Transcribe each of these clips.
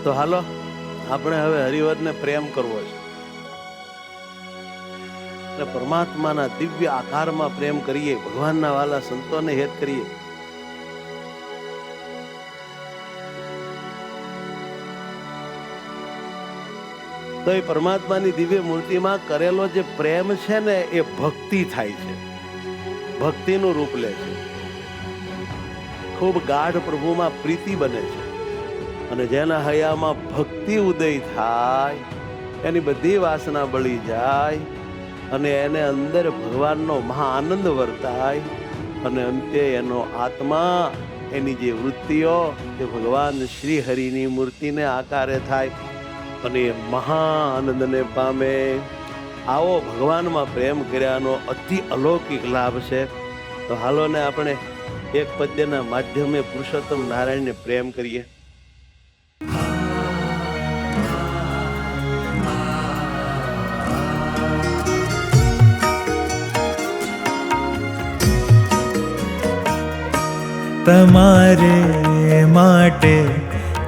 તો હાલો આપણે હવે હરિવરને પ્રેમ કરવો છે એટલે પરમાત્માના દિવ્ય આકારમાં પ્રેમ કરીએ, ભગવાનના વાલા સંતોને હેત કરીએ. તો એ પરમાત્માની દિવ્ય મૂર્તિમાં કરેલો જે પ્રેમ છે ને એ ભક્તિ થાય છે, ભક્તિનું રૂપ લે છે. ખૂબ ગાઢ પ્રભુમાં પ્રીતિ બને છે અને જેના હૈયામાં ભક્તિ ઉદય થાય એની બધી વાસના બળી જાય અને એને અંદર ભગવાનનો મહા આનંદ વર્તાય અને અંતે એનો આત્મા, એની જે વૃત્તિઓ એ ભગવાન શ્રી હરિની મૂર્તિને આકારે થાય અને એ મહા આનંદને પામે. આવો ભગવાનમાં પ્રેમ કર્યાનો અતિ અલૌકિક લાભ છે. તો હાલો ને આપણે એક પદ્યના માધ્યમે પુરુષોત્તમ નારાયણને પ્રેમ કરીએ. તમારે માટે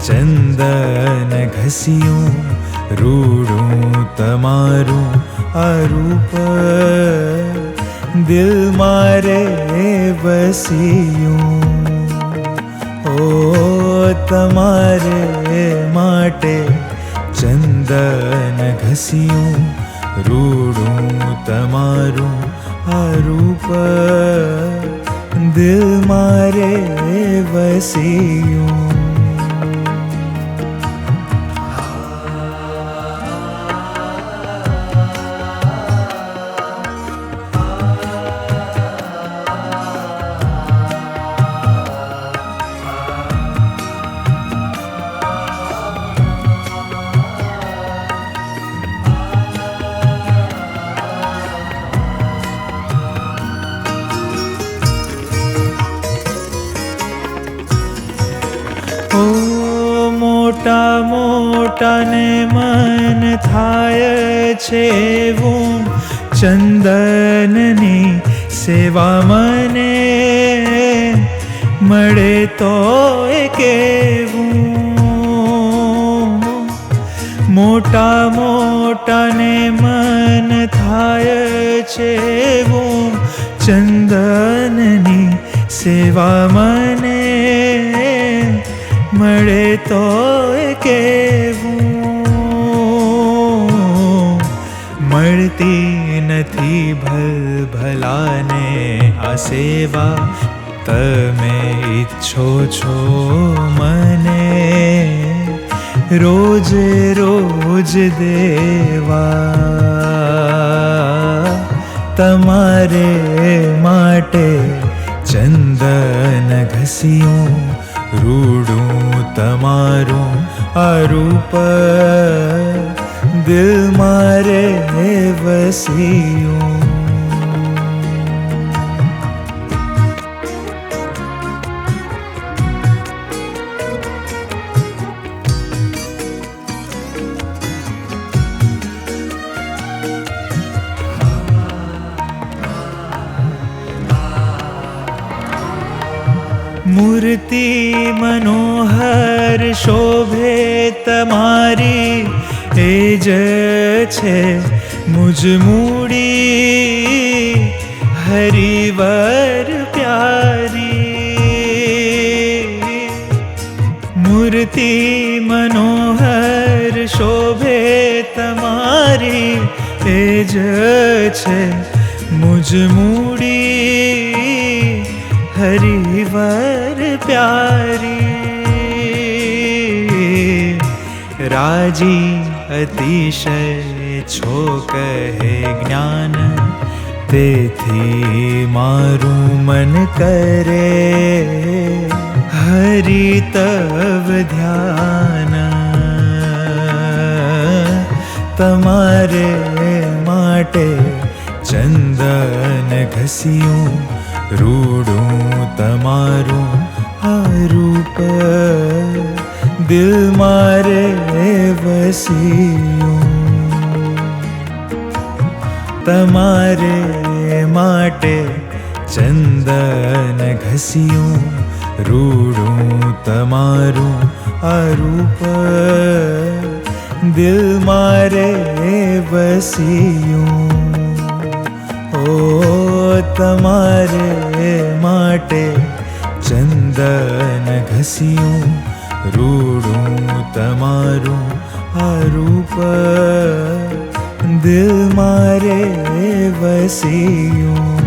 ચંદન ઘસ્યું, રૂડું તમારું અરૂપ દિલ મારે વસ્યું. ઓ તમારે માટે ચંદન ઘસ્યું, રૂડું તમારું અરૂપ દિલ મારે વસ્યું. મોટા મોટાને મન થાય છે એવું, ચંદનની સેવા મને મળે તો કેવું. મોટા મોટાને મન થાય છે એવું, ચંદનની સેવા મને મળે તો કેવું. મળતી નથી ભલાને આ સેવા, તમે ઈચ્છો છો મને રોજ રોજ દેવા. તમારે માટે ચંદન ઘસ્યું, રૂડું તમારું અરૂપ દિલ મારે વસ્યું. મૂર્તિ મનોહર શોભે તમારી, એ જ છે મુજ મૂડી હરિવર પ્યારી. મૂર્તિ મનોહર શોભે તમારી, એ જ છે મુજ મૂડી હરિવર પ્યારી. રાજી અતિશય છો કહે જ્ઞાન, તેથી મારું મન કરે હરિ તવ ધ્યાન. તમારે માટે ચંદન ઘસ્યું, રૂડું તમારું અરૂપ દિલ મારે વસ્યું. તમારે માટે ચંદન ઘસ્યું, રૂડું તમારું આ રૂપ દિલ મારે વસ્યું ઓ તમારે માટે ચંદન ઘસ્યું રૂડું તમારું આ રૂપ દિલ મારે વસ્યું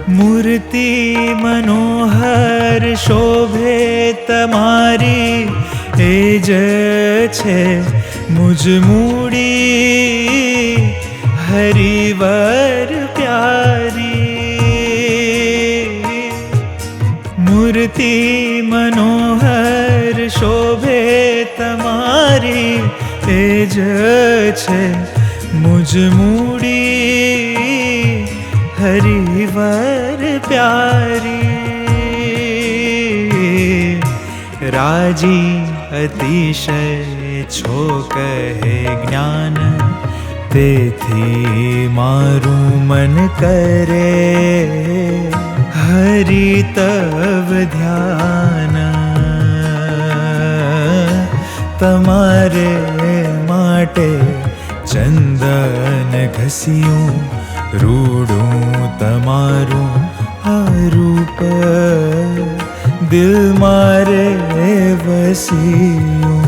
મૂર્તિ મનોહર શોભે તમારી એ જ છે મુજ મૂડી હરિવર પ્યારી મૂર્તિ મનોહર શોભે તમારી એ જ છે મુજ મૂડી હરિવર પ્યારી રાજી અતિશય છો કહે જ્ઞાન તેથી મારું મન કરે હરિ તવ ધ્યાન તમારે માટે ચંદન ઘસ્યું રૂડું તમારું આ રૂપ દિલ મારે વસ્યું